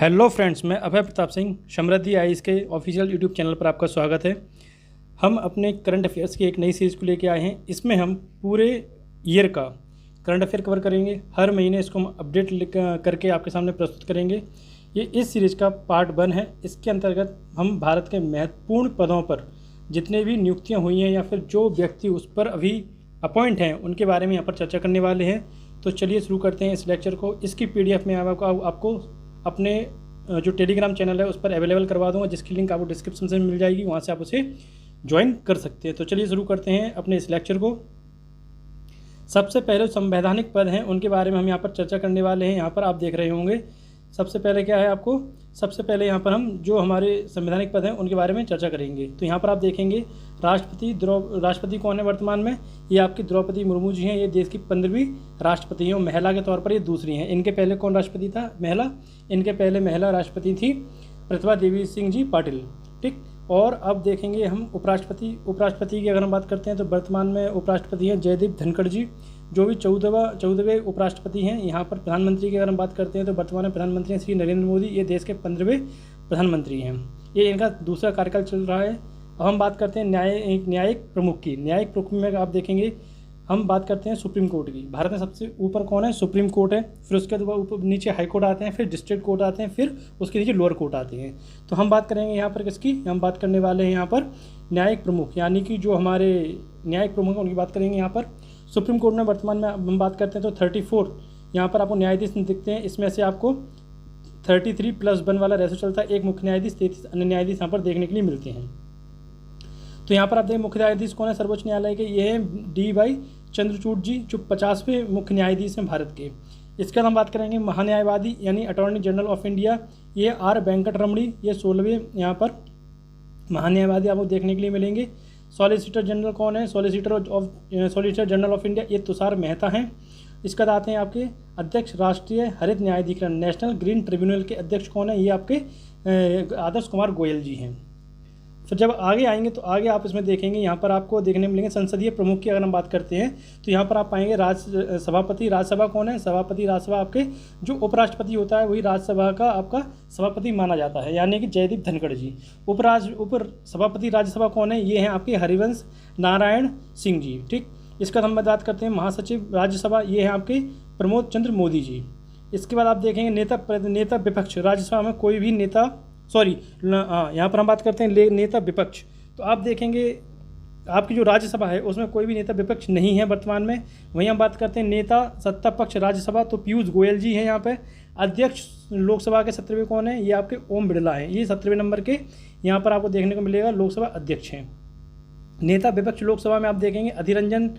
Hello friends, मैं अभय प्रताप सिंह समृद्धि IAS के official YouTube channel पर आपका स्वागत है। हम अपने करंट अफेयर्स की एक नई सीरीज़ को लेकर आए हैं। इसमें हम पूरे ईयर का करंट अफेयर कवर करेंगे। हर महीने इसको हम अपडेट करके आपके सामने प्रस्तुत करेंगे। ये इस सीरीज़ का पार्ट 1 है। इसके अंतर्गत हम भारत के महत्वपूर्ण पदों पर जितने भी नियुक्तियाँ हुई हैं या फिर जो व्यक्ति उस पर अभी अपॉइंट हैं उनके बारे में यहाँ पर चर्चा करने वाले हैं। तो चलिए शुरू करते हैं इस लेक्चर को। इसकी PDF में आपको अपने जो टेलीग्राम चैनल है उस पर अवेलेबल करवा दूंगा, जिसकी लिंक आपको डिस्क्रिप्शन में मिल जाएगी। वहाँ से आप उसे ज्वाइन कर सकते हैं। तो चलिए शुरू करते हैं अपने इस लेक्चर को। सबसे पहले संवैधानिक पद हैं उनके बारे में हम यहाँ पर चर्चा करने वाले हैं। यहाँ पर आप देख रहे होंगे सबसे पहले क्या है आपको, सबसे पहले यहाँ पर हम जो हमारे संवैधानिक पद हैं उनके बारे में चर्चा करेंगे। तो यहाँ पर आप देखेंगे राष्ट्रपति कौन है वर्तमान में, ये आपकी द्रौपदी मुर्मू जी हैं। ये देश की 15वीं राष्ट्रपति हैं और महिला के तौर पर ये दूसरी हैं। इनके पहले कौन राष्ट्रपति था, महिला, इनके पहले महिला राष्ट्रपति थी प्रतिभा देवी सिंह जी पाटिल। ठीक। और अब देखेंगे हम उपराष्ट्रपति की अगर हम बात करते हैं तो वर्तमान में उपराष्ट्रपति हैं जयदीप धनखड़ जी, जो भी 14वें उपराष्ट्रपति हैं। यहाँ पर प्रधानमंत्री की अगर हम बात करते हैं तो वर्तमान में प्रधानमंत्री हैं श्री नरेंद्र मोदी। ये देश के 15वें प्रधानमंत्री हैं। ये इनका दूसरा कार्यकाल चल रहा है। अब हम बात करते हैं न्यायिक प्रमुख की। न्यायिक प्रमुख में आप देखेंगे हम बात करते हैं सुप्रीम कोर्ट की। भारत में सबसे ऊपर कौन है, सुप्रीम कोर्ट है। फिर उसके ऊपर नीचे हाई कोर्ट आते हैं, फिर डिस्ट्रिक्ट कोर्ट आते हैं, फिर उसके नीचे लोअर कोर्ट आते हैं। तो हम बात करेंगे यहाँ पर किसकी, हम बात करने वाले हैं यहाँ पर न्यायिक प्रमुख, यानी कि जो हमारे न्यायिक प्रमुख हैं उनकी बात करेंगे। यहाँ पर सुप्रीम कोर्ट में वर्तमान में हम बात करते हैं तो 34 यहाँ पर आपको न्यायाधीश दिखते हैं। इसमें से आपको 33+1 वाला रेशो चलता है। एक मुख्य न्यायाधीश, 33 अन्य न्यायाधीश यहाँ पर देखने के लिए मिलते हैं। तो यहाँ पर आप देखें मुख्य न्यायाधीश कौन है सर्वोच्च न्यायालय के, ये हैं DY चंद्रचूड़ जी, जो 50वें मुख्य न्यायाधीश हैं भारत के। इसके बाद हम बात करेंगे महान्यायवादी यानी अटॉर्नी जनरल ऑफ इंडिया, ये R वेंकट रमणी, ये 16वें यहाँ पर महान्यायवादी आपको देखने के लिए मिलेंगे। सॉलिसिटर जनरल कौन है, सॉलिसिटर जनरल ऑफ इंडिया, ये तुषार मेहता हैं। इसके बाद आते हैं आपके अध्यक्ष राष्ट्रीय हरित न्यायाधिकरण नेशनल ग्रीन ट्रिब्यूनल के अध्यक्ष कौन है, ये आपके आदर्श कुमार गोयल जी हैं। फिर जब आगे आएंगे तो आगे आप इसमें देखेंगे यहाँ पर आपको देखने मिलेंगे संसदीय प्रमुख की अगर हम बात करते हैं तो यहाँ पर आप पाएंगे राज्यसभा कौन है, सभापति राज्यसभा आपके जो उपराष्ट्रपति होता है वही राज्यसभा का आपका सभापति माना जाता है, यानी कि जयदीप धनखड़ जी। उप सभापति राज्यसभा कौन है, ये हैं आपके हरिवंश नारायण सिंह जी। ठीक। इसका हम बात करते हैं महासचिव राज्यसभा, ये हैं आपके प्रमोद चंद्र मोदी जी। इसके बाद आप देखेंगे नेता विपक्ष, राज्यसभा में कोई भी नेता, यहाँ पर हम बात करते हैं नेता विपक्ष। तो आप देखेंगे आपकी जो राज्यसभा है उसमें कोई भी नेता विपक्ष नहीं है वर्तमान में। वहीं हम बात करते हैं नेता सत्ता पक्ष राज्यसभा, तो पीयूष गोयल जी हैं यहाँ पे। अध्यक्ष लोकसभा के 17वें कौन है, ये आपके ओम बिरला हैं, ये 17वें नंबर के यहाँ पर आपको देखने को मिलेगा लोकसभा अध्यक्ष हैं। नेता विपक्ष लोकसभा में आप देखेंगे अधीर रंजन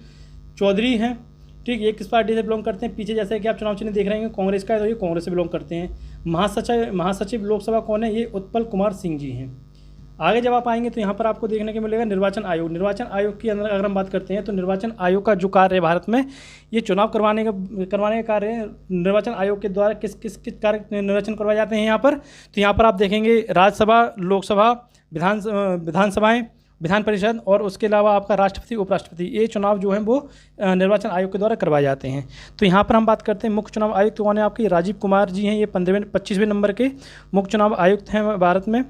चौधरी हैं। ठीक। ये किस पार्टी से बिलोंग करते हैं, पीछे जैसे कि आप चुनाव चिन्ह देख रहे हैं कांग्रेस का है तो ये कांग्रेस से बिलोंग करते हैं। महासचिव लोकसभा कौन है, ये उत्पल कुमार सिंह जी हैं। आगे जब आप आएंगे तो यहाँ पर आपको देखने को मिलेगा निर्वाचन आयोग। निर्वाचन आयोग के अंदर अगर हम बात करते हैं तो निर्वाचन आयोग का जो कार्य है भारत में, ये चुनाव करवाने का कार्य है। निर्वाचन आयोग के द्वारा किस कार्य निर्वाचन करवाए जाते हैं यहाँ पर, तो यहाँ पर आप देखेंगे राज्यसभा, लोकसभा, विधानसभाएँ, विधान परिषद और उसके अलावा आपका राष्ट्रपति उपराष्ट्रपति, ये चुनाव जो हैं वो निर्वाचन आयोग के द्वारा करवाए जाते हैं। तो यहाँ पर हम बात करते हैं मुख्य चुनाव आयुक्त कौन है आपके, राजीव कुमार जी हैं। ये 25वें नंबर के मुख्य चुनाव आयुक्त हैं भारत में।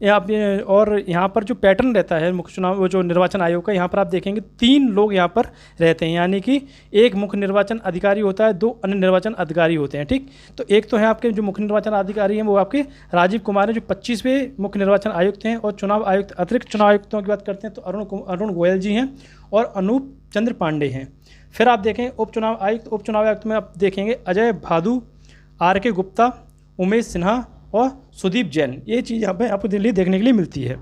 और यहाँ पर जो पैटर्न रहता है मुख्य चुनाव जो निर्वाचन आयोग का, यहाँ पर आप देखेंगे 3 लोग यहाँ पर रहते हैं, यानी कि एक मुख्य निर्वाचन अधिकारी होता है, 2 अन्य निर्वाचन अधिकारी होते हैं। ठीक। तो एक तो है आपके जो मुख्य निर्वाचन अधिकारी हैं वो आपके राजीव कुमार हैं, जो 25वें मुख्य निर्वाचन आयुक्त हैं। और चुनाव आयुक्त, अतिरिक्त चुनाव आयुक्तों की बात करते हैं तो अरुण गोयल जी हैं और अनूप चंद्र पांडे हैं। फिर आप देखें उपचुनाव आयुक्त में आप देखेंगे अजय भादु, RK गुप्ता, उमेश सिन्हा और सुदीप जैन। ये चीज़ यहाँ पे आपको दिल्ली देखने के लिए मिलती है।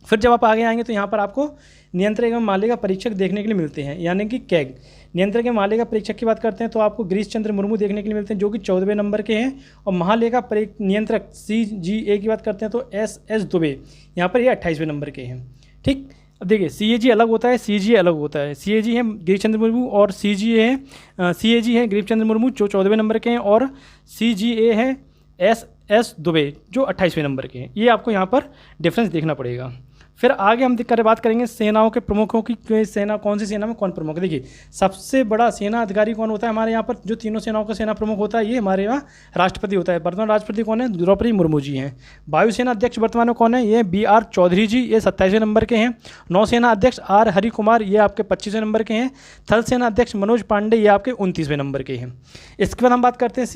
फिर जब आप आगे आएंगे तो यहाँ पर आपको नियंत्रक एवं मालिका परीक्षक देखने के लिए मिलते हैं, यानी कि कैग। नियंत्रक एवं मालिका परीक्षक की बात करते हैं तो आपको गिरीश चंद्र मुर्मू देखने के लिए मिलते हैं, जो कि 14वें नंबर के हैं। और महालेखा नियंत्रक CGA की बात करते हैं तो SS दुबे, यहाँ पर ये 28वें नंबर के हैं। ठीक। अब देखिए CAG अलग होता है, CGA अलग होता है। CAG है गिरीश चंद्र मुर्मू और CAG है गिरीश चंद्र मुर्मू जो 14वें नंबर के हैं, और CGA है SS दुबे जो 28वें नंबर के हैं। ये आपको यहाँ पर डिफरेंस देखना पड़ेगा। फिर आगे हम बात करेंगे सेनाओं के प्रमुखों की, सेना कौन सी सेना में कौन प्रमुख है। देखिए सबसे बड़ा सेना अधिकारी कौन होता है हमारे यहाँ पर, जो तीनों सेनाओं का सेना प्रमुख होता है, ये हमारे यहाँ राष्ट्रपति होता है। वर्तमान राष्ट्रपति कौन है, द्रौपदी मुर्मू जी हैं। वायुसेना अध्यक्ष वर्तमान में कौन है, ये BR चौधरी जी, ये 27वें नंबर के हैं। नौसेना अध्यक्ष R हरि कुमार, ये आपके 25वें नंबर के हैं। थल सेना अध्यक्ष मनोज पांडे, ये आपके 29वें नंबर के हैं। इसके बाद हम बात करते हैं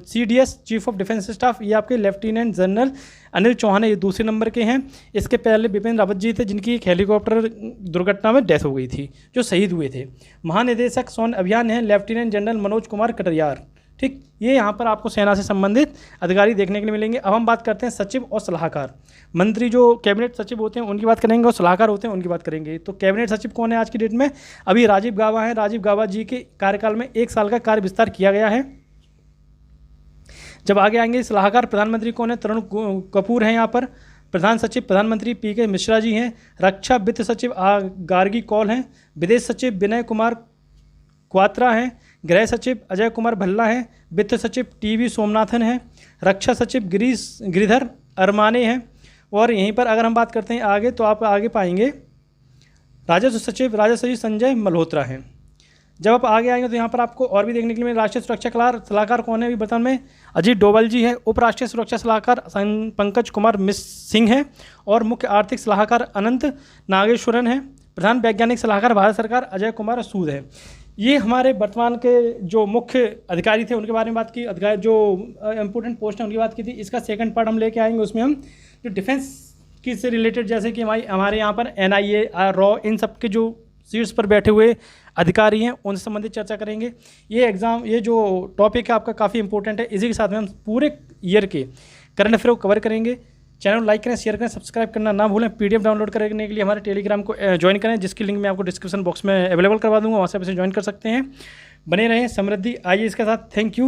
CDS chief of defence staff, ये आपके लेफ्टिनेंट जनरल अनिल चौहान है, ये दूसरे नंबर के हैं। इसके पहले बिपिन रावत जी थे, जिनकी एक हेलीकॉप्टर दुर्घटना में डेथ हो गई थी, जो शहीद हुए थे। महानिदेशक सौन अभियान है लेफ्टिनेंट जनरल मनोज कुमार कटरियार। ठीक, ये यहाँ पर आपको सेना से संबंधित अधिकारी देखने के लिए मिलेंगे। अब हम बात करते हैं सचिव और सलाहकार। मंत्री जो कैबिनेट सचिव होते हैं उनकी बात करेंगे, और सलाहकार होते हैं उनकी बात करेंगे। तो कैबिनेट सचिव कौन है आज की डेट में, अभी राजीव गाबा हैं। राजीव गाबा जी के कार्यकाल में 1 साल का कार्य विस्तार किया गया है। जब आगे आएंगे सलाहकार प्रधानमंत्री कौन है, तरुण कपूर हैं यहाँ पर। प्रधान सचिव प्रधानमंत्री PK मिश्रा जी हैं। रक्षा वित्त सचिव गार्गी कौल हैं। विदेश सचिव विनय कुमार क्वात्रा हैं। गृह सचिव अजय कुमार भल्ला हैं। वित्त सचिव TV सोमनाथन हैं। रक्षा सचिव गिरिधर अरमाने हैं। और यहीं पर अगर हम बात करते हैं आगे, तो आप आगे पाएंगे राजस्व सचिव संजय मल्होत्रा हैं। जब आप आगे आएंगे तो यहाँ पर आपको और भी देखने के लिए राष्ट्रीय सुरक्षा सलाहकार कौन है, अभी वर्तमान में अजीत डोभाल जी है। उप राष्ट्रीय सुरक्षा सलाहकार पंकज कुमार सिंह हैं। और मुख्य आर्थिक सलाहकार अनंत नागेश्वरन हैं। प्रधान वैज्ञानिक सलाहकार भारत सरकार अजय कुमार सूद है। ये हमारे वर्तमान के जो मुख्य अधिकारी थे उनके बारे में बात की, अधिकारी जो इंपॉर्टेंट पोस्ट है उनकी बात की थी। इसका सेकंड पार्ट हम लेके आएंगे, उसमें हम जो डिफेंस की से रिलेटेड, जैसे कि हमारे यहाँ पर NIA रॉ, इन सब के जो सीट्स पर बैठे हुए अधिकारी हैं उनसे संबंधित चर्चा करेंगे। ये जो टॉपिक है आपका काफ़ी इंपॉर्टेंट है। इसी के साथ में हम पूरे ईयर के करंट अफेयर को कवर करेंगे। चैनल लाइक करें, शेयर करें, सब्सक्राइब करना ना भूलें। PDF डाउनलोड करने के लिए हमारे टेलीग्राम को ज्वाइन करें, जिसकी लिंक मैं आपको डिस्क्रिप्शन बॉक्स में अवेलेबल करवा दूँगा, वहाँ से आप इसे ज्वाइन कर सकते हैं। बने रहें, समृद्धि आइए इसके साथ। Thank you.